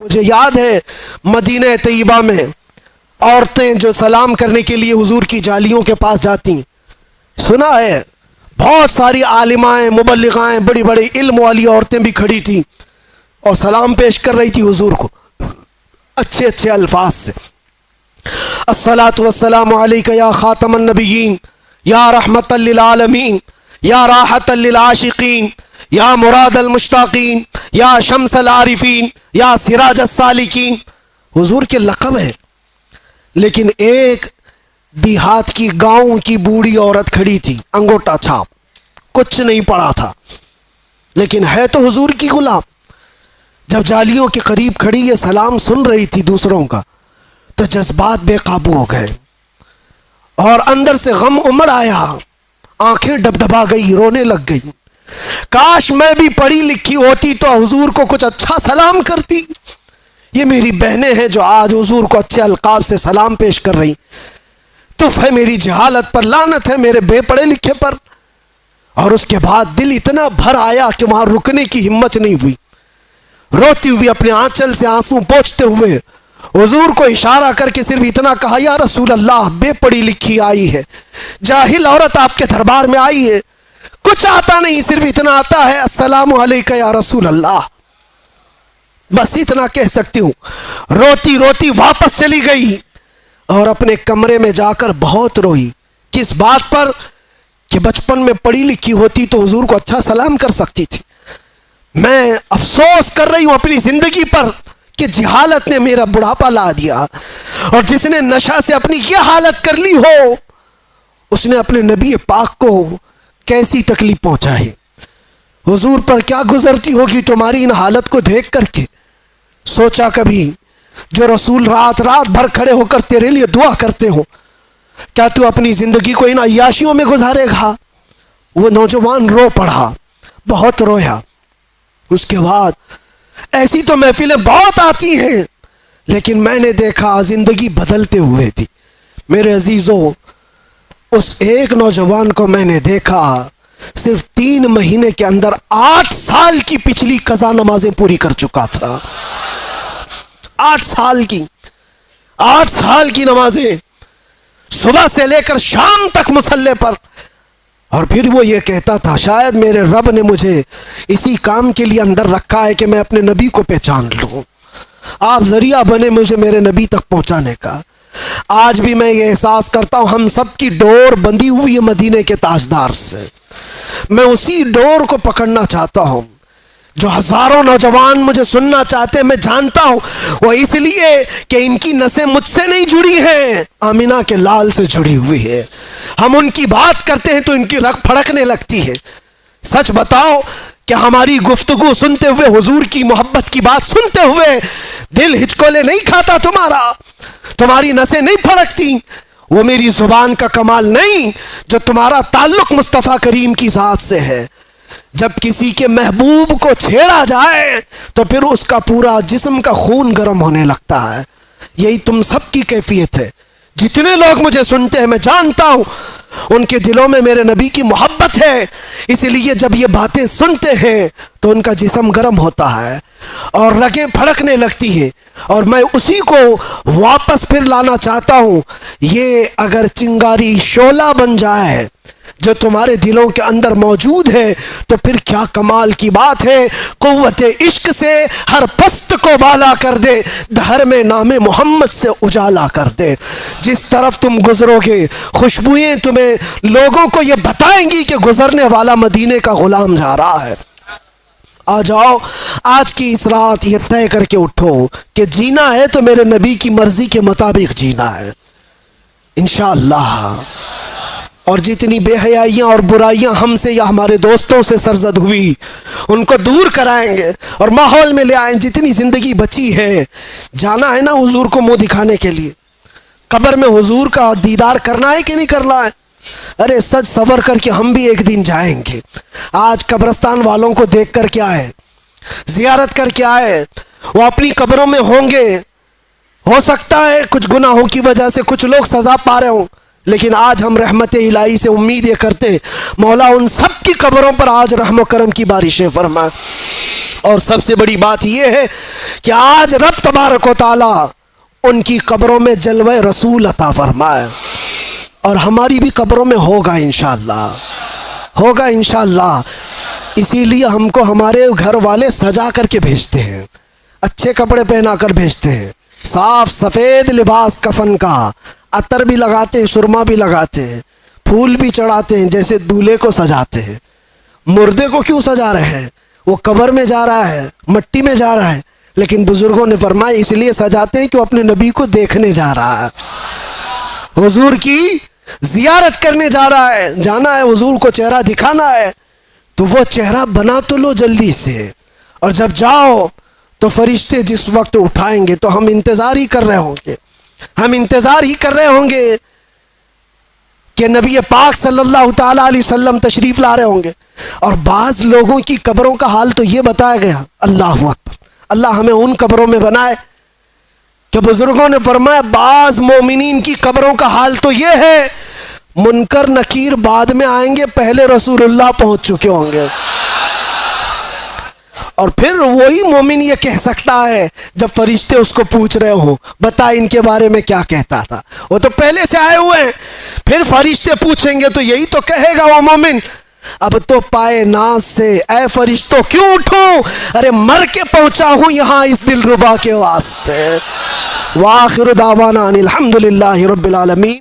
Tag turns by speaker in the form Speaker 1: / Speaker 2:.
Speaker 1: मुझे याद है मदीना तैयबा में औरतें जो सलाम करने के लिए हुजूर की जालियों के पास जाती, सुना है बहुत सारी आलिमाएं मुबल्लिगाएं बड़ी बड़ी इल्म वाली औरतें भी खड़ी थी और सलाम पेश कर रही थी हुजूर को अच्छे अच्छे अल्फाज से। अस्सलातु वस्सलामु अलैका या खातमन नबिय्यीन, या रहमतल लिल आलमीन, या राहतल लिल आशिकीन, या मुरादल मुश्ताकीन, या शम्सल आरिफीन, या सिराजस सालिकीन। हुजूर के लक़ब है। लेकिन एक देहात की गांव की बूढ़ी औरत खड़ी थी, अंगूठा छाप, कुछ नहीं पड़ा था, लेकिन है तो हुजूर की गुलाम। जब जालियों के करीब खड़ी ये सलाम सुन रही थी दूसरों का, तो जज्बात बेकाबू हो गए और अंदर से गम उमड़ आया, आंखें डबडबा गई, रोने लग गई। काश मैं भी पढ़ी लिखी होती तो हुजूर को कुछ अच्छा सलाम करती। ये मेरी बहनें हैं जो आज हुजूर को अच्छे अलकाब से सलाम पेश कर रही। तुफ है मेरी जहालत पर, लानत है मेरे बेपढ़े लिखे पर। और उसके बाद दिल इतना भर आया कि वहां रुकने की हिम्मत नहीं हुई। रोती हुई अपने आंचल से आंसू पोंछते हुए हुजूर को इशारा करके सिर्फ इतना कहा, या रसूल अल्लाह, बेपढ़ी लिखी आई है, जाहिल औरत आपके दरबार में आई है, कुछ आता नहीं, सिर्फ इतना आता है, अस्सलामु अलैका या रसूल अल्लाह, बस इतना कह सकती हूं। रोती रोती वापस चली गई और अपने कमरे में जाकर बहुत रोई। किस बात पर? कि बचपन में पढ़ी लिखी होती तो हुजूर को अच्छा सलाम कर सकती थी। मैं अफसोस कर रही हूं अपनी जिंदगी पर कि जिहालत ने मेरा बुढ़ापा ला दिया, और जिसने नशा से अपनी ये हालत कर ली हो, उसने अपने नबी पाक को कैसी तकलीफ पहुंचाई। हुजूर पर क्या गुजरती होगी तुम्हारी इन हालत को देख करके। सोचा कभी जो रसूल रात रात भर खड़े होकर तेरे लिए दुआ करते हो, क्या तू अपनी जिंदगी को इन अय्याशियों में गुजारेगा? वो नौजवान रो पड़ा, बहुत रोया। उसके बाद ऐसी तो महफिलें बहुत आती हैं, लेकिन मैंने देखा जिंदगी बदलते हुए भी। मेरे अजीजों, उस एक नौजवान को मैंने देखा सिर्फ 3 महीने के अंदर 8 साल की पिछली कज़ा नमाजें पूरी कर चुका था। 8 साल की, 8 साल की नमाजें, सुबह से लेकर शाम तक मुसल्ले पर। और फिर वो ये कहता था, शायद मेरे रब ने मुझे इसी काम के लिए अंदर रखा है कि मैं अपने नबी को पहचान लूं। आप जरिया बने मुझे मेरे नबी तक पहुंचाने का। आज भी मैं ये एहसास करता हूं, हम सब की डोर बंधी हुई है मदीने के ताजदार से। मैं उसी डोर को पकड़ना चाहता हूं जो हजारों नौजवान मुझे सुनना चाहते हैं। मैं जानता हूं वो इसलिए कि इनकी नसें मुझसे नहीं जुड़ी हैं, आमिना के लाल से जुड़ी हुई है। हम उनकी बात करते हैं तो इनकी रग फड़कने लगती है। सच बताओ कि हमारी गुफ्तगू सुनते हुए, हुजूर की मोहब्बत की बात सुनते हुए दिल हिचकोले नहीं खाता तुम्हारा? तुम्हारी नसें नहीं फड़कती? वो मेरी जुबान का कमाल नहीं जो तुम्हारा ताल्लुक मुस्तफ़ा करीम की ज़ात से है। जब किसी के महबूब को छेड़ा जाए तो फिर उसका पूरा जिस्म का खून गर्म होने लगता है। यही तुम सबकी कैफियत है। जितने लोग मुझे सुनते हैं, मैं जानता हूं उनके दिलों में मेरे नबी की मोहब्बत है, इसलिए जब ये बातें सुनते हैं तो उनका जिस्म गर्म होता है और रगें फड़कने लगती है। और मैं उसी को वापस फिर लाना चाहता हूं। ये अगर चिंगारी शोला बन जाए जो तुम्हारे दिलों के अंदर मौजूद है, तो फिर क्या कमाल की बात है। कुव्वत इश्क से हर पस्त को बाला कर दे, धर में नामे मोहम्मद से उजाला कर दे। जिस तरफ तुम गुजरोगे, खुशबुएं तुम्हें लोगों को ये बताएंगी कि गुजरने वाला मदीने का गुलाम जा रहा है। आ जाओ, आज की इस रात ये तय करके उठो कि जीना है तो मेरे नबी की मर्जी के मुताबिक जीना है इंशाअल्लाह। और जितनी बेहयाइयाँ और बुराइयाँ हमसे या हमारे दोस्तों से सरजद हुई, उनको दूर कराएंगे और माहौल में ले आएंगे। जितनी ज़िंदगी बची है, जाना है ना हुजूर को मुंह दिखाने के लिए। कब्र में हुजूर का दीदार करना है कि नहीं करना है? अरे सज सवर करके हम भी एक दिन जाएंगे। आज कब्रस्तान वालों को देख कर क्या है, जियारत कर क्या है, वो अपनी कब्रों में होंगे। हो सकता है कुछ गुनाहों की वजह से कुछ लोग सजा पा रहे हों, लेकिन आज हम रहमत इलाही से उम्मीद ये करते मौला उन सब की कब्रों पर आज रहम करम की बारिशें फरमाए। और सबसे बड़ी बात यह है कि आज रब तबारक व तआला उनकी कब्रों में जलवे रसूल अता फरमाए, और हमारी भी कब्रों में होगा इंशाअल्लाह, होगा इंशाअल्लाह। इसीलिए हमको हमारे घर वाले सजा करके भेजते हैं, अच्छे कपड़े पहना कर भेजते हैं, साफ सफ़ेद लिबास कफन का, अतर भी लगाते हैं, सुरमा भी लगाते हैं, फूल भी चढ़ाते हैं, जैसे दूल्हे को सजाते हैं। मुर्दे को क्यों सजा रहे हैं? वो कब्र में जा रहा है, मट्टी में जा रहा है, लेकिन बुजुर्गों ने फरमाया इसलिए सजाते हैं कि वो अपने नबी को देखने जा रहा है, हुजूर की जियारत करने जा रहा है, जाना है हुजूर को चेहरा दिखाना है, तो वो चेहरा बना तो लो जल्दी से, और जब जाओ तो फरिश्ते जिस वक्त उठाएंगे तो हम इंतज़ार ही कर रहे होंगे, हम इंतज़ार ही कर रहे होंगे कि नबी पाक सल्लल्लाहु ताला अलैहि वसल्लम तशरीफ़ ला रहे होंगे। और बाज़ लोगों की कब्रों का हाल तो ये बताया गया, अल्लाह अकबर, अल्लाह हमें उन कब्रों में बनाए कि बुजुर्गों ने फरमाया बाज़ मोमिनीन की कब्रों का हाल तो ये है मुनकर नकीर बाद में आएंगे, पहले रसूलुल्लाह पहुंच चुके होंगे। और फिर वही मोमिन ये कह सकता है जब फरिश्ते उसको पूछ रहे हो बता इनके बारे में क्या कहता था, वो तो पहले से आए हुए हैं, फिर फरिश्ते पूछेंगे तो यही तो कहेगा वो मोमिन, अब तो पाए नाज से ऐ फरिश्तों क्यों उठूं, अरे मर के पहुंचा हूं यहां इस दिलरुबा के वास्ते। वाखिर दावाना अनिल हम्दुलिल्लाहि रब्बिल आलमीन।